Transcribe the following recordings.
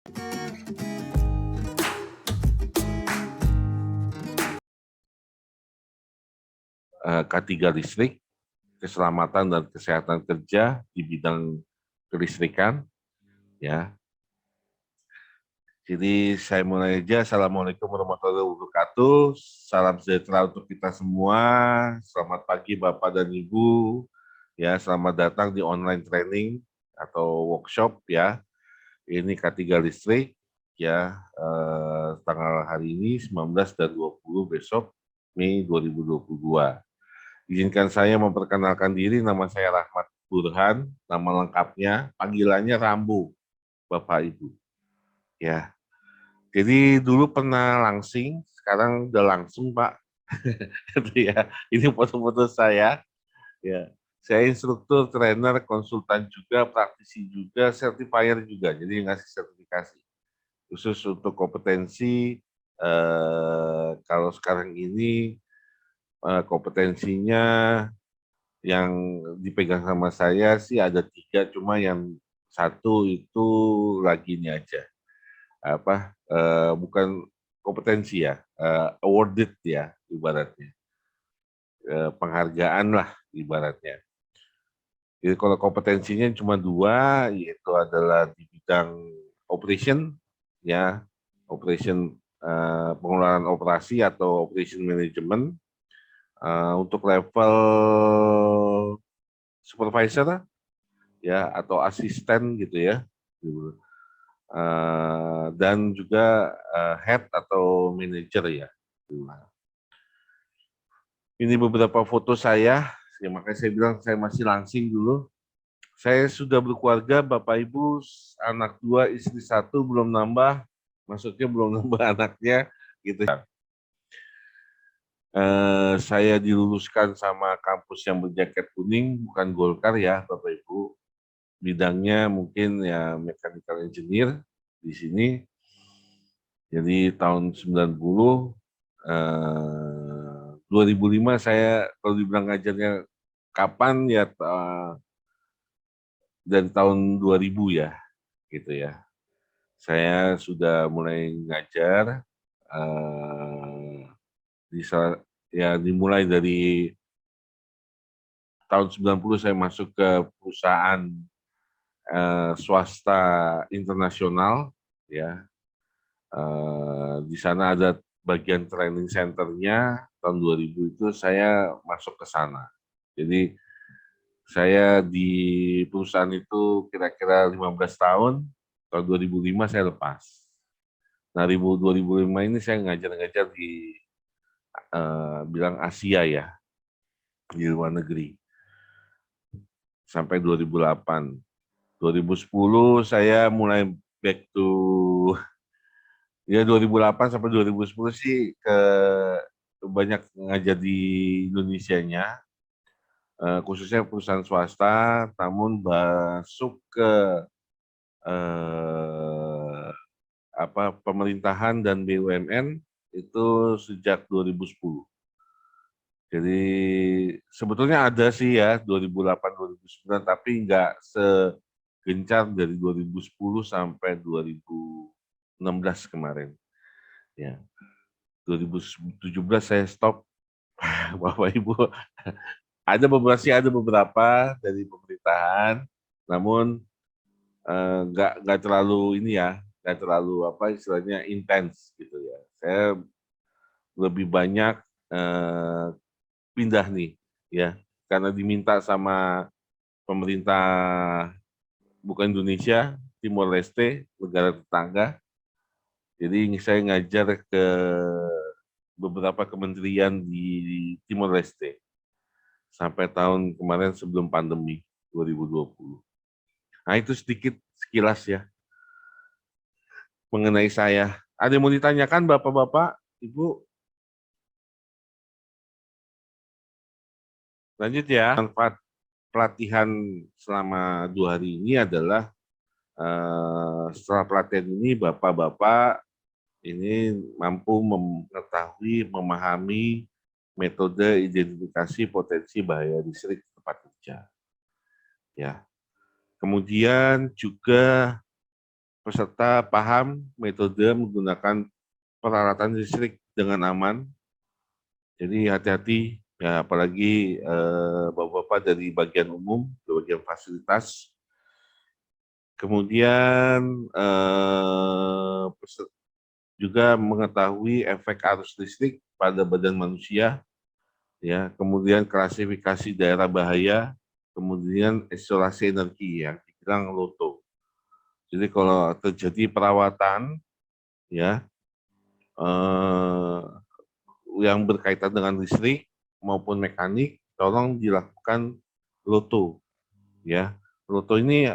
K3 listrik, keselamatan dan kesehatan kerja di bidang kelistrikan, ya. Jadi saya mulai aja. Assalamualaikum warahmatullahi wabarakatuh. Salam sejahtera untuk kita semua. Selamat pagi Bapak dan Ibu. Ya, selamat datang di online training atau workshop ya. Ini K3 listrik ya, tanggal hari ini 19 dan 20 besok Mei 2022. Izinkan saya memperkenalkan diri, nama saya Rahmat Burhan, nama lengkapnya, panggilannya Rambu, Bapak Ibu. Ya, jadi dulu pernah langsing, sekarang udah langsung Pak. Ya, ini foto-foto saya. Ya, saya instruktur, trainer, konsultan juga, praktisi juga, certifier juga. Jadi ngasih sertifikasi khusus untuk kompetensi. Kalau sekarang ini kompetensinya yang dipegang sama saya sih ada 3, cuma yang satu itu lagi ini aja, bukan kompetensi ya, awarded ya ibaratnya, penghargaan lah ibaratnya. Jadi kalau kompetensinya cuma 2, yaitu adalah di bidang operation ya, operation, pengelolaan operasi atau operation management, untuk level supervisor ya atau asisten gitu ya, dan juga head atau manager ya. Ini beberapa foto saya, ya makanya saya bilang saya masih langsing dulu. Saya sudah berkeluarga, Bapak Ibu, anak 2, istri 1, belum nambah, maksudnya belum nambah anaknya, gitu. Saya diluluskan sama kampus yang berjaket kuning, bukan Golkar ya, Bapak Ibu. Bidangnya mungkin ya mechanical engineer di sini. Jadi tahun 90, 2005 saya kalau dibilang ngajarnya kapan ya, dari tahun 2000 ya, gitu ya. Saya sudah mulai ngajar, di ya dimulai dari tahun 90 saya masuk ke perusahaan swasta internasional ya. Di sana ada bagian training centernya. Tahun 2000 itu saya masuk ke sana. Jadi saya di perusahaan itu kira-kira 15 tahun. Tahun 2005 saya lepas. Nah, 2005 ini saya ngajar-ngajar di bilang Asia ya, di luar negeri. Sampai 2008. 2010 saya mulai back to, ya 2008 sampai 2010 sih banyak ngajar di Indonesianya, khususnya perusahaan swasta, namun masuk ke eh, pemerintahan dan BUMN itu sejak 2010. Jadi sebetulnya ada sih ya 2008-2009, tapi nggak segencar dari 2010 sampai 2016 kemarin. Ya, 2017 saya stop. Bapak Ibu, ada beberapa dari pemerintahan, namun nggak terlalu ini ya, nggak terlalu istilahnya intens gitu ya. Saya lebih banyak eh, pindah nih ya, karena diminta sama pemerintah bukan Indonesia, Timor Leste, negara tetangga. Jadi saya ngajar ke beberapa kementerian di Timor Leste sampai tahun kemarin sebelum pandemi 2020. Nah, itu sedikit sekilas ya mengenai saya. Ada yang mau ditanyakan Bapak-bapak, Ibu? Lanjut ya. Manfaat pelatihan selama 2 hari ini adalah setelah pelatihan ini Bapak-bapak ini mampu mengetahui, memahami metode identifikasi potensi bahaya listrik di tempat kerja. Ya. Kemudian juga peserta paham metode menggunakan peralatan listrik dengan aman. Jadi hati-hati ya, apalagi bapak-bapak dari bagian umum, bagian fasilitas. Kemudian juga mengetahui efek arus listrik pada badan manusia, ya. Kemudian klasifikasi daerah bahaya, kemudian isolasi energi yang dibilang LOTO. Jadi kalau terjadi perawatan, ya, yang berkaitan dengan listrik maupun mekanik, tolong dilakukan LOTO, ya. LOTO ini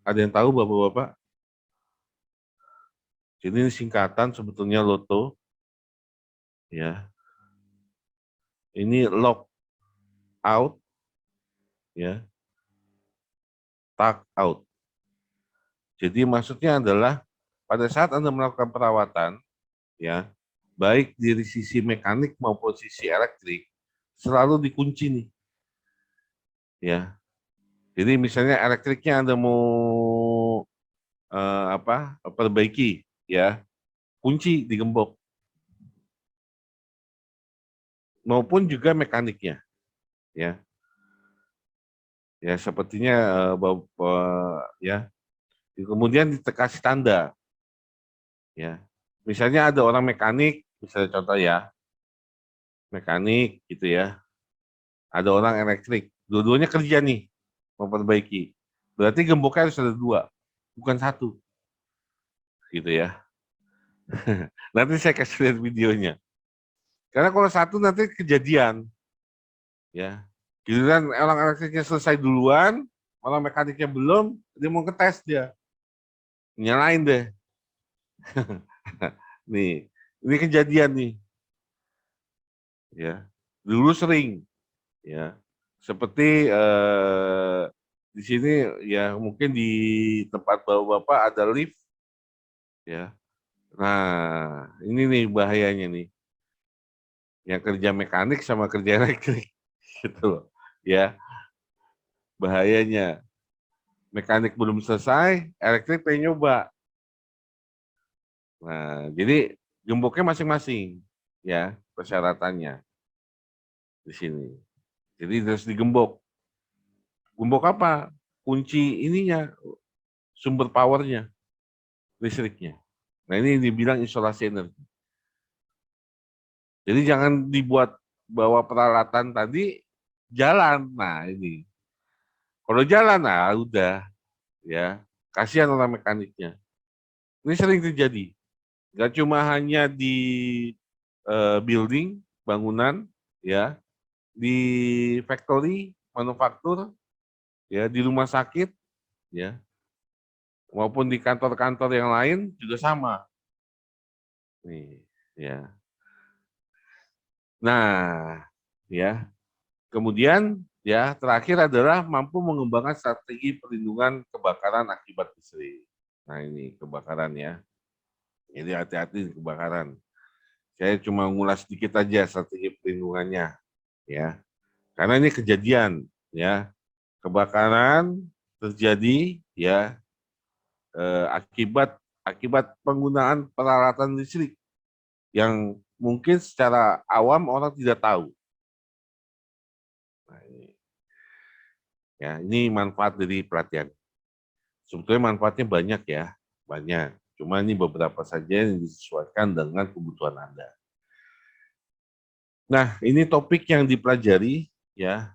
ada yang tahu bapak-bapak? Jadi ini singkatan sebetulnya LOTO, ya. Ini lock out, ya, tag out. Jadi maksudnya adalah pada saat Anda melakukan perawatan, ya, baik dari sisi mekanik maupun sisi elektrik, selalu dikunci nih, ya. Jadi misalnya elektriknya Anda mau perbaiki, ya, kunci digembok, maupun juga mekaniknya, ya. Ya sepertinya ya. Kemudian dikasih tanda, ya. Misalnya ada orang mekanik, misalnya contoh ya, mekanik gitu ya. Ada orang elektrik, dua-duanya kerja nih memperbaiki. Berarti gemboknya harus ada dua, bukan satu, gitu ya. Nanti saya kasih lihat videonya. Karena kalau satu nanti kejadian, ya. Gitu kan orang elektriknya selesai duluan, orang mekaniknya belum, dia mau ngetes dia, nyalain deh. Nih, ini kejadian nih, ya. Dulu sering, ya. Seperti di sini ya mungkin di tempat bapak-bapak ada lift, ya. Nah, ini nih bahayanya nih. Yang kerja mekanik sama kerja elektrik, gitu loh. Ya, bahayanya. Mekanik belum selesai, elektrik pengen nyoba. Nah, jadi gemboknya masing-masing, ya, persyaratannya di sini. Jadi harus digembok. Gembok apa? Kunci ininya, sumber powernya, listriknya. Nah, ini dibilang isolasi energi. Jadi jangan dibuat bawa peralatan tadi jalan. Nah, ini. Kalau jalan, nah udah, ya. Kasihan orang mekaniknya. Ini sering terjadi. Gak cuma hanya di building, bangunan, ya, di factory, manufaktur, ya, di rumah sakit, ya, maupun di kantor-kantor yang lain juga sama. Nih, ya. Nah, ya. Kemudian ya terakhir adalah mampu mengembangkan strategi perlindungan kebakaran akibat listrik. Nah ini kebakaran ya. Jadi hati-hati kebakaran. Saya cuma ngulas sedikit aja strategi perlindungannya, ya. Karena ini kejadian, ya. Kebakaran terjadi, ya, akibat penggunaan peralatan listrik yang mungkin secara awam orang tidak tahu. Nah, ini manfaat dari pelatihan. Sebetulnya manfaatnya banyak ya, banyak. Cuma ini beberapa saja yang disesuaikan dengan kebutuhan Anda. Nah, ini topik yang dipelajari, ya,